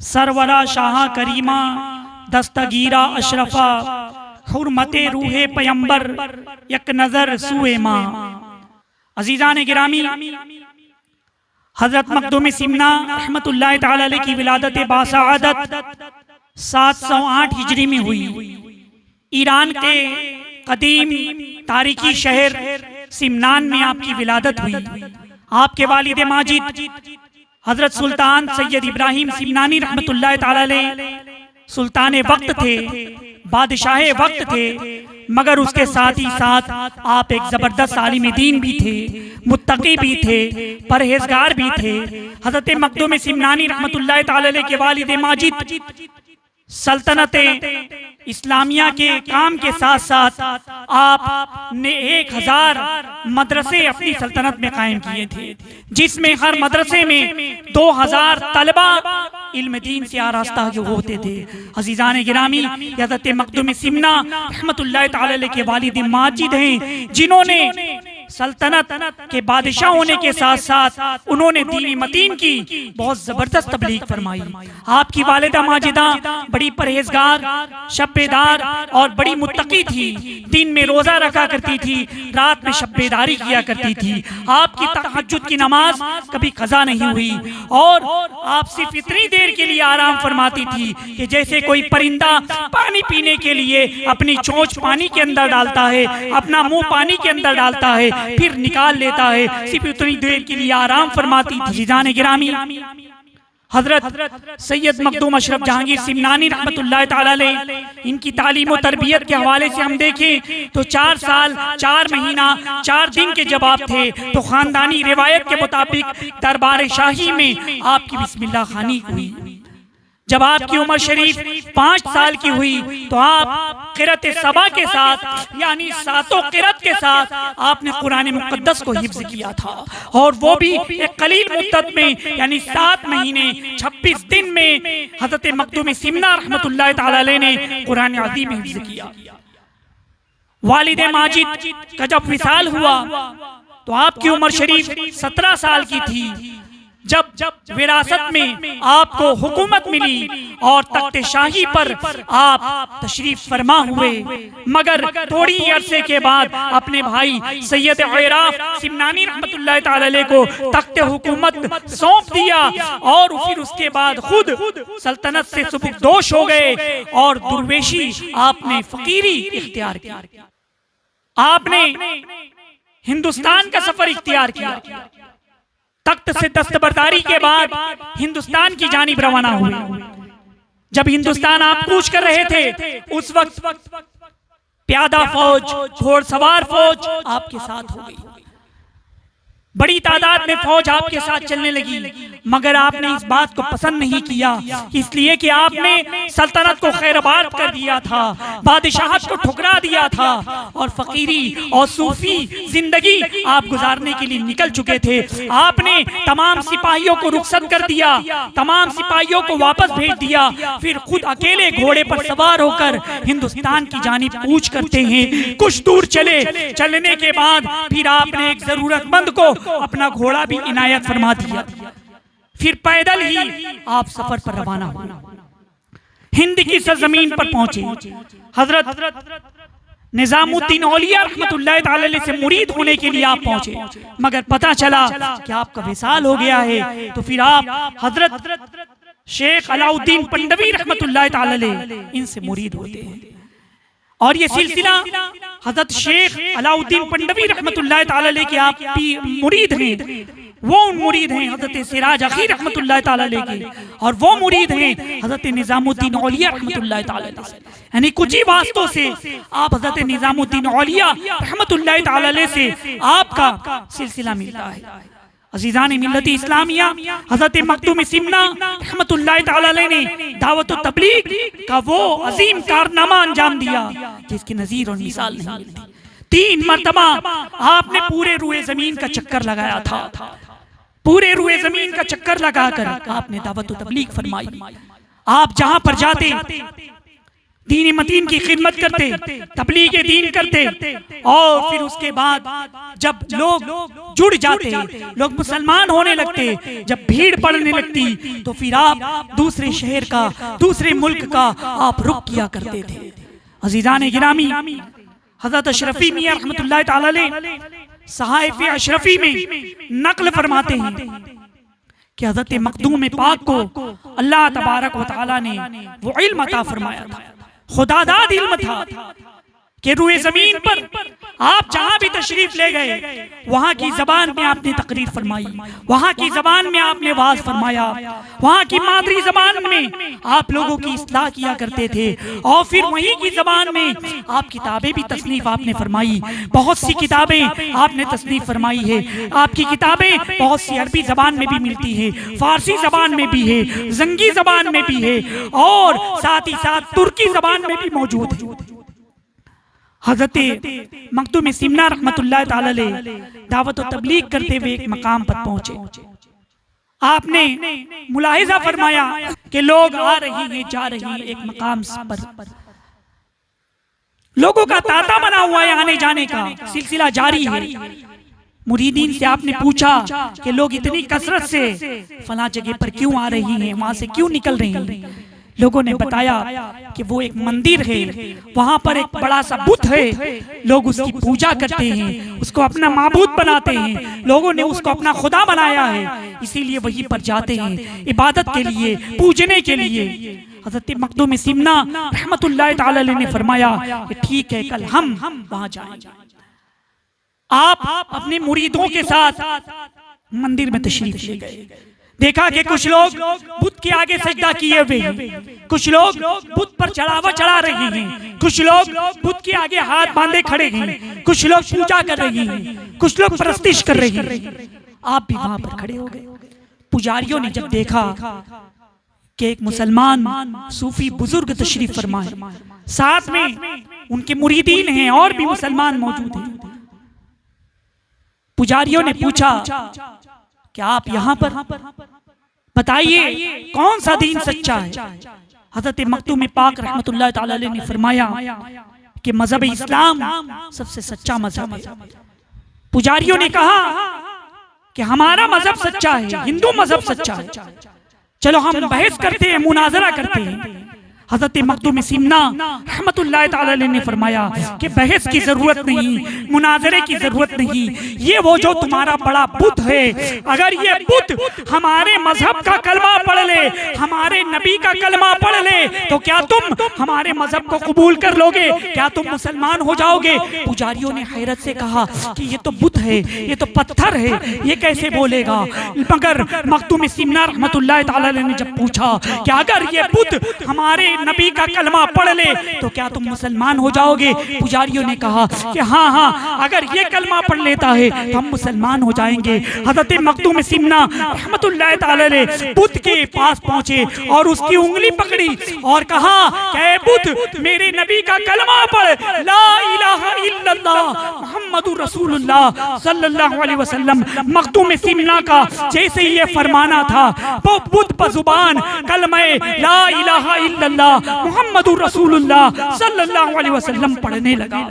सरवरा शाह करीमा दस्तगीरा अशरफा हुर्मते रूहे पैगंबर एक नजर सुए माँ। अजीजान गिरामी, हजरत मखदूम सिमना रहमतुल्लाह तआला अलैह की विलादत बासआदत 708 हिजरी में हुई। ईरान के कदीम तारीखी शहर सिमनान में आपकी विलादत हुई। आपके वालिद माजिद हजरत सुल्तान सैयद इब्राहिम सिमनानी रहमतुल्लाह तआला अलैह सुल्तान वक्त थे, बादशाह वक्त थे, मगर उसके साथ ही साथ आप एक जबरदस्त आलिम दीन भी थे, मुत्तकी भी थे, परहेजगार भी थे। हजरत मखदूम सिमनानी रहमतुल्लाह तआला अलैह के वालिद माजिद सल्तनत इस्लामिया के काम के साथ साथ आपने 1000 मदरसे अपनी सल्तनत में कायम किए थे, जिसमें हर मदरसे में 2000 तलबा इल्म दीन से आरास्ता होते थे। अजीजान गिरामी, हज़रत मखदूम सिमना रहमतुल्लाह तआला अलैह के वालिद माजिद हैं, जिन्होंने सल्तनत के बादशाह होने के साथ साथ उन्होंने दीनी मतीन की बहुत जबरदस्त तबलीग फरमाई। आपकी वालिदा माजिदा बड़ी परहेजगार, शब्बेदार और बड़ी मुत्तकी थी। दिन में रोजा रखा करती थी, रात में शब्बेदारी किया करती थी। आपकी तहज्जुद की नमाज कभी कज़ा नहीं हुई और आप सिर्फ इतनी देर के लिए आराम फरमाती थी कि जैसे कोई परिंदा पानी पीने के लिए अपनी चोंच पानी के अंदर डालता है, अपना मुंह पानी के अंदर डालता है, फिर निकाल लेता है, सिर्फ उतनी देर के लिए आराम फरमाती थी। जाने गिरामी, हजरत सैयद मखदूम अशरफ जहांगीर सिमनानी रहमतुल्लाह तआला अलैह, इनकी तालीम और तरबियत के हवाले से हम देखें तो 4 साल 4 महीना 4 दिन के जब आप थे तो खानदानी रिवायत के मुताबिक दरबार शाही में आपकी बिस्मिल्लाह खानी हुई। जब आपकी उम्र शरीफ 5 साल की हुई तो आप क़िरात सबा के साथ, यानी 7 क़िरात के साथ आपने कुरान मुक़द्दस को हिफ्ज़ किया था, और वो भी एक कलील मुद्दत में, यानी 7 महीने 26 दिन में हज़रत मखदूम सिमना रहमतुल्लाह तआला अलैह ने कुरान अज़ीम हिफ्ज़ किया। वालिद माजिद का जब विसाल हुआ तो आपकी उम्र शरीफ 17 साल की थी। जब विरासत में आपको हुकूमत मिली और तख्ते शाही पर आप तशरीफ फरमा हुए, मगर थोड़ी अरसे के बाद अपने भाई सैयद इराफ सिमनानी रहमतुल्लाह तआला अलैह को तख्ते हुकूमत सौंप दिया और फिर उसके बाद खुद सल्तनत से सुबुकदोश हो गए और दुर्वेशी आपने फकीरी इख्तियार किया। आपने हिंदुस्तान का सफर इख्तियार किया। तख्त से दस्तबरदारी के बाद हिंदुस्तान की जानिब रवाना हुए। जब हिंदुस्तान आप कूच कर रहे थे उस वक्त प्यादा फौज, घोड़सवार फौज आपके साथ हो गई। बड़ी तादाद में फौज आपके साथ चलने लगी, मगर आपने इस बात को पसंद नहीं किया, इसलिए कि आपने सल्तनत को खैरबाद कर दिया था, बादशाहत को ठुकरा दिया था और फकीरी और सूफी जिंदगी आप गुजारने के लिए निकल चुके थे। आपने तमाम सिपाहियों को रुखसत कर दिया, तमाम सिपाहियों को वापस भेज दिया, फिर खुद अकेले घोड़े पर सवार होकर हिंदुस्तान की जानिब कूच करते हैं। कुछ दूर चलने के बाद फिर आपने एक जरूरतमंद को अपना घोड़ा भी इनायत फरमा दिया। फिर पैदल ही आप सफर पर रवाना हुए, हिंद की सरजमीन पर पहुंचे। हजरत निजामुद्दीन औलिया रहमतुल्लाह तआला अलैह से मुरीद होने के लिए आप पहुंचे, मगर पता चला कि आपका विसाल हो गया है। तो फिर आप हजरत शेख अलाउद्दीन पंडवी रहमतुल्लाह तआला अलैह इनसे मुरीद होते हैं, और ये सिलसिला हजरत शेख अलाउद्दीन पंडवी रहमतुल्लाह तआला अलैह के आप मुरीद हैं। वो मुरीद हैं हजरत सिराज अखी रहमतुल्लाह तआला अलैह के, और वो मुरीद हैं हजरत निजामुद्दीन औलिया रहमतुल्लाह तआला अलैह। यानी कुछ ही वास्तों से आप हजरत निजामुद्दीन औलिया रहमतुल्लाह तआला अलैह से आपका सिलसिला मिलता है। अज़ीज़ान मिल्लती इस्लामिया, हज़रत मखदूम सिमना रहमतुल्लाह तआला अलैह ने दावत और तबलीग का वो अजीम कारनामा अंजाम दिया जिसकी नज़ीर और मिसाल नहीं मिलती। 3 मरतबा आपने पूरे रुए ज़मीन का चक्कर लगाया था। पूरे रुए ज़मीन का चक्कर लगाकर आपने दावत और तबलीग फरमाई। आप जहां पर जाते दीन मतीन की खिदमत करते, तबलीग दीन करते, और फिर उसके बाद जब लोग जुड़ जाते, लोग मुसलमान होने लगते, जब भीड़ पड़ने लगती, तो फिर आप दूसरे शहर का, दूसरे मुल्क का आप रुख किया करते थे। अजीजान गिरामी, हज़रत अशरफी मियां रहमतुल्लाह तआला अलैह सहाइफ अशरफी में नकल फरमाते हैं कि हज़रत मखदूम पाक को अल्लाह तबारक व तआला ने वो इल्म अता फरमाया था, खुदादाद इल्म था कि रूए जमीन पर आप जहां भी तशरीफ ले गए, वहां की जबान में आपने तकरीर फरमाई, वहां की जबान में आपने वाज फरमाया, वहां की मादरी जबान में आप लोगों की इस्लाह किया करते थे, और फिर वहीं की जबान में आप किताबें भी तसनीफ आपने फरमाई। बहुत सी किताबें आपने तसनीफ फरमाई है। आपकी किताबें बहुत सी अरबी जबान में भी मिलती है, फारसी जबान में भी है, जंगी जबान में भी है, और साथ ही साथ तुर्की जबान में भी मौजूद है। हज़रत मखदूम सिमना रहमतुल्लाह तआला अलैह दावत और तबलीग करते हुए एक मकाम पर पहुंचे। आपने मुलाहिजा फरमाया कि लोग आ रही हैं, जा रही हैं, एक मकाम पर लोगों का तांता बना हुआ है, आने जाने का सिलसिला जारी है। मुरीदीन से आपने पूछा कि लोग इतनी कसरत से फला जगह पर क्यों आ रही हैं, वहां से क्यों निकल रही हैं? लोगों ने बताया कि वो एक मंदिर है, वहां पर एक बड़ा सा बुत है, लोग उसकी पूजा करते हैं, उसको अपना माबूद बनाते हैं, लोगों ने उसको अपना खुदा बनाया है, इसीलिए वहीं पर जाते हैं इबादत के लिए, पूजने के लिए। हज़रत मखदूम सिमना रहमतुल्लाह तआला अलैह ने फरमाया कि ठीक है, कल हम वहां जाएंगे। आप अपने मुरीदों के साथ मंदिर में तशरीफ ले गए। देखा कि कुछ लोग बुत के आगे सजदा किए हुए हैं, कुछ लोग बुत पर चढ़ावा चढ़ा रहे हैं, कुछ लोग बुत के आगे हाथ बांधे खड़े हैं, कुछ लोग पूजा कर रहे हैं, कुछ लोग परस्तिश कर रहे हैं। आप भी वहां पर खड़े हो गए। पुजारियों ने जब देखा कि एक मुसलमान सूफी बुजुर्ग तशरीफ फरमा है, साथ में उनके मुरीदीन हैं और भी मुसलमान मौजूद हैं, पुजारियों ने पूछा क्या आप यहाँ पर बताइए कौन सा दीन सच्चा है? हज़रत मखदूम पाक रहमतुल्लाह तआला अलैह ने फरमाया कि मजहब इस्लाम सबसे सच्चा मजहब है। पुजारियों ने कहा कि हमारा मजहब सच्चा है, हिंदू मजहब सच्चा है, चलो हम बहस करते हैं, मुनाजरा करते हैं। हज़रत मखदूम सिमना रहमतुल्लाह तआला अलैह ने फरमाया कि बहस की जरूरत नहीं, मुनाजरे की जरूरत नहीं, ये वो जो तुम्हारा बड़ा बुत है, अगर ये बुत हमारे मजहब का कलमा पढ़ ले, हमारे नबी का कलमा पढ़ ले, तो क्या तुम हमारे मजहब को कबूल कर लोगे? क्या तुम मुसलमान हो जाओगे? पुजारियों ने हैरत से कहा कि ये तो बुत है, ये तो पत्थर है, ये कैसे बोलेगा? मगर मखदूम सिमना रहमतुल्लाह तआला अलैह ने जब पूछा कि अगर ये बुत हमारे नबी का कलमा पढ़ ले तो क्या तुम मुसलमान हो जाओगे? पुजारियों ने कहा कि हाँ हाँ, अगर ये कलमा पढ़ लेता है तो हम मुसलमान हो जाएंगे। हज़रत मखदूम सिमना रहमतुल्लाह तआला अलैह बुत के पास पहुंचे और उसकी उंगली पकड़ी और कहा कि बुत मेरे नबी का कलमा पढ़, ला इलाहा इल्लल्लाह मुहम्मदुर रसूलुल्लाह सल्लल्लाहु अलैहि वसल्लम। मखदूम सिमना का जैसे ही ये फरमाना था, वो बुत पर जुबान कलमा ला इलाहा इल्लल्लाह मुहम्मदुर रसूलुल्लाह सल्लल्लाहु अलैहि वसल्लम पढ़ने लगा।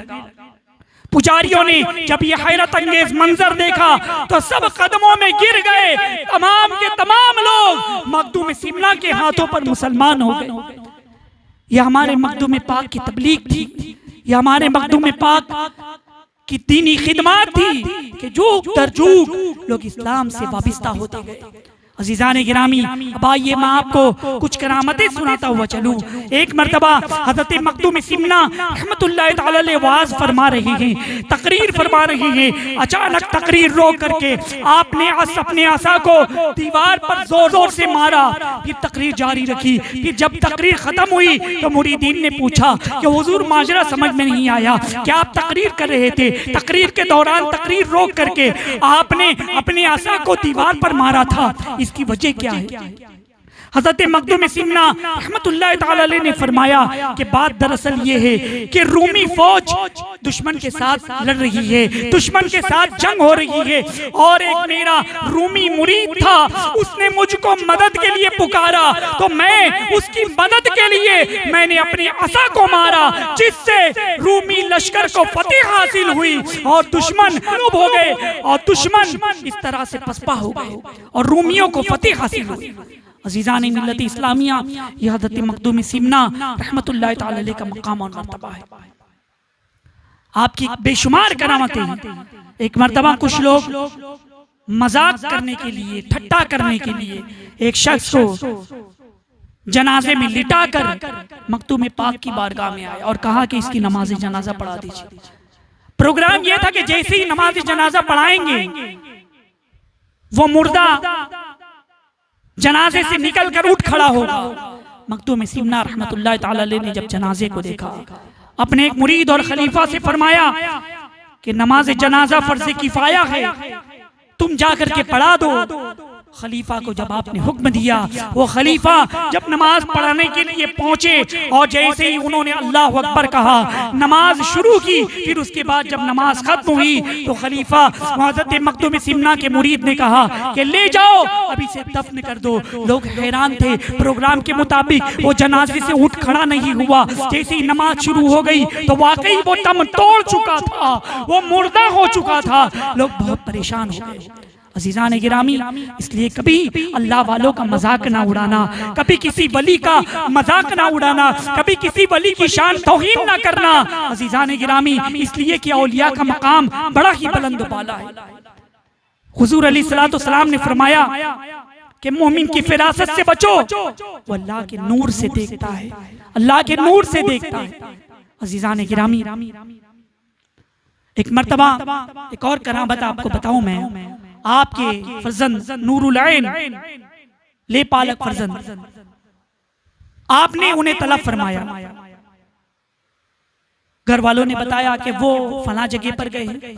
पुजारियों ने जब ये हैरत अंगेज मंजर देखा तो सब कदमों में गिर गए। तमाम के तमाम लोग मखदूम सिमना के हाथों पर मुसलमान हो गए। यह हमारे मखदूम पाक की तबलीग थी, यह हमारे मखदूम पाक की दीनी खिदमत थी कि जुग दर जुग लोग इस्लाम से वाबिस्ता होते गए। अजीजान गिरामी, अब आइए मैं आपको कुछ करामतें सुनाता हुआ चलूं। एक मर्तबा हज़रत मखदूम सिमना रहमतुल्लाह तआला अलैह वाज़ फरमा रहे हैं, तकरीर फरमा रहे हैं। अचानक तकरीर रोक करके आपने अपने आसा को दीवार पर जोर जोर से मारा, फिर तकरीर जारी रखी। फिर जब तकरीर खत्म हुई तो मुरीदीन ने पूछा कि हुजूर माजरा समझ में नहीं आया, क्या आप तकरीर कर रहे थे? तकरीर के दौरान तकरीर रोक करके आपने अपने आसा को दीवार पर मारा था, इसकी वजह क्या है? हज़रत मखदूम सिमना रहमतुल्लाह ताला अलैह ने फरमाया कि बात दरअसल ये है कि रूमी फौज दुश्मन के साथ लड़ रही है, दुश्मन के साथ जंग हो रही है, और एक मेरा रूमी मुरीद था, उसने मुझको मदद के लिए पुकारा, तो मैं उसकी मदद के लिए मैंने अपनी असा को मारा, जिससे रूमी लश्कर को फतेह हासिल हुई और दुश्मन मगलूब हो गए और दुश्मन इस तरह से पसपा हो गए और रूमियों को फतेह हासिल हुई। अज़ीज़ान मिल्लत इस्लामिया, यह हज़रत मखदूम सिमना रहमतुल्लाह ताला अलैह का मकाम और मर्तबा है। आपकी बेशुमार करामतें हैं। एक मर्तबा कुछ लोग मजाक करने के लिए, ठट्टा करने के लिए एक शख्स को जनाजे में लिटाकर मखदूम पाक की बारगाह में आए और कहा कि इसकी नमाज जनाजा पढ़ा दीजिए। प्रोग्राम यह था कि जैसे ही नमाज जनाजा पढ़ाएंगे वो मुर्दा जनाजे से निकलकर उठ खड़ा होगा। मखदूम सिमना रहमतुल्लाह ताला अलैह ने जब जनाजे को देखा, अपने एक मुरीद और खलीफा से फरमाया कि नमाज जनाजा फर्ज किफाया है, तुम जाकर के पढ़ा दो। खलीफा को जब आपने हुक्म दिया, वो खलीफा जब नमाज पढ़ाने के लिए पहुंचे और जैसे ही उन्होंने अल्लाह अकबर कहा, नमाज शुरू की, फिर उसके बाद जब नमाज खत्म हुई तो खलीफा हज़रत मखदूम सिमना के मुरीद ने कहा कि ले जाओ, अभी से दफन कर दो। लोग हैरान थे, प्रोग्राम के मुताबिक वो जनाजे से उठ खड़ा नहीं हुआ। जैसे ही नमाज शुरू हो गई तो वाकई वो दम तोड़ चुका था, वो मुर्दा हो चुका था। लोग बहुत परेशान हो गए। अज़ीज़ान गिरामी, इसलिए कभी अल्लाह वालों का मजाक ना उड़ाना, कभी किसी वली का मजाक ना उड़ाना, कभी किसी वली की शान तौहीन ना करना। अज़ीज़ान गिरामी, इसलिए कि औलिया का मकाम बड़ा ही बुलंद बाला है। हुजूर अलैहिस्सलाम ने फरमाया कि मोमिन की फिरासत से बचो, वो अल्लाह के नूर से देखता है, अल्लाह के नूर से देखता है। अज़ीज़ान गिरामी, एक मर्तबा एक और करामत आपको बताऊं मैं। आपके फर्जंद नूरुल ऐन ले पालक फर्जंद, आपने उन्हें तलब फरमाया। घर वालों ने बताया कि वो फला जगह पर गए हैं।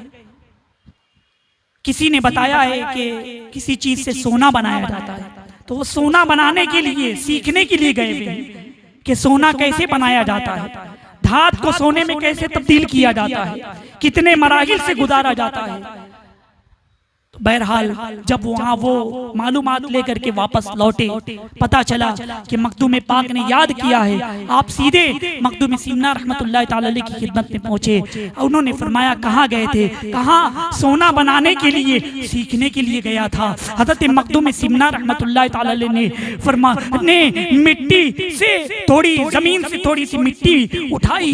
किसी ने बताया है कि किसी चीज से सोना बनाया जाता है, तो वो सोना बनाने के लिए, सीखने के लिए गए हुए हैं कि सोना कैसे बनाया जाता है, धात को सोने में कैसे तब्दील किया जाता है, कितने मराहिल से गुजारा जाता है। तो बहरहाल जब वहाँ वो मालूमात लेकर के वापस लौटे, पता चला कि मखदूम पाक ने याद किया है। आप सीधे मखदूम सिमना रहमतुल्लाह ताला अलैह की खिदमत में पहुंचे। उन्होंने फरमाया कहाँ गए थे? कहाँ? सोना बनाने के लिए, सीखने के लिए गया था। हज़रत मखदूम सिमना रहमतुल्लाह ताला अलैह ने मिट्टी से थोड़ी, जमीन से थोड़ी सी मिट्टी उठाई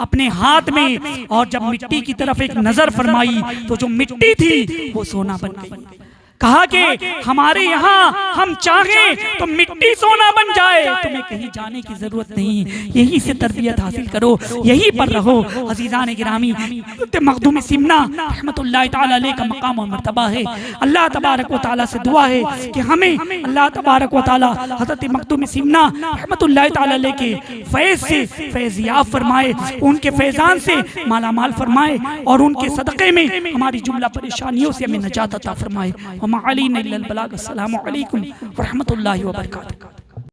अपने हाथ में, और जब मिट्टी की तरफ एक नजर फरमाई तो जो मिट्टी थी वो सोना बन गई। कहा कि हमारे यहाँ हम चाहें तो मिट्टी सोना बन जाए, तुम्हें कहीं जाने की जरूरत नहीं, यही से तरबियत हासिल करो, यही पर रहो। अज़ीज़ान गिरामी, मखदूम सिमना रहमतुल्लाह ताला अलैह का मकाम और मर्तबा है। अल्लाह तबारक व तआला से दुआ है कि हमें अल्लाह तबारक व तआला हज़रत मखदूम सिमना रहमतुल्लाह ताला अलैह के फैज़ से फैज़याब फरमाए, उनके फैज़ान से मालामाल फरमाए और उनके सदक़े में हमारी जुमला परेशानियों से हमें नजात अता फरमाए। अस्सलामु अलैकुम व रहमतुल्लाहि व बरकातुहू।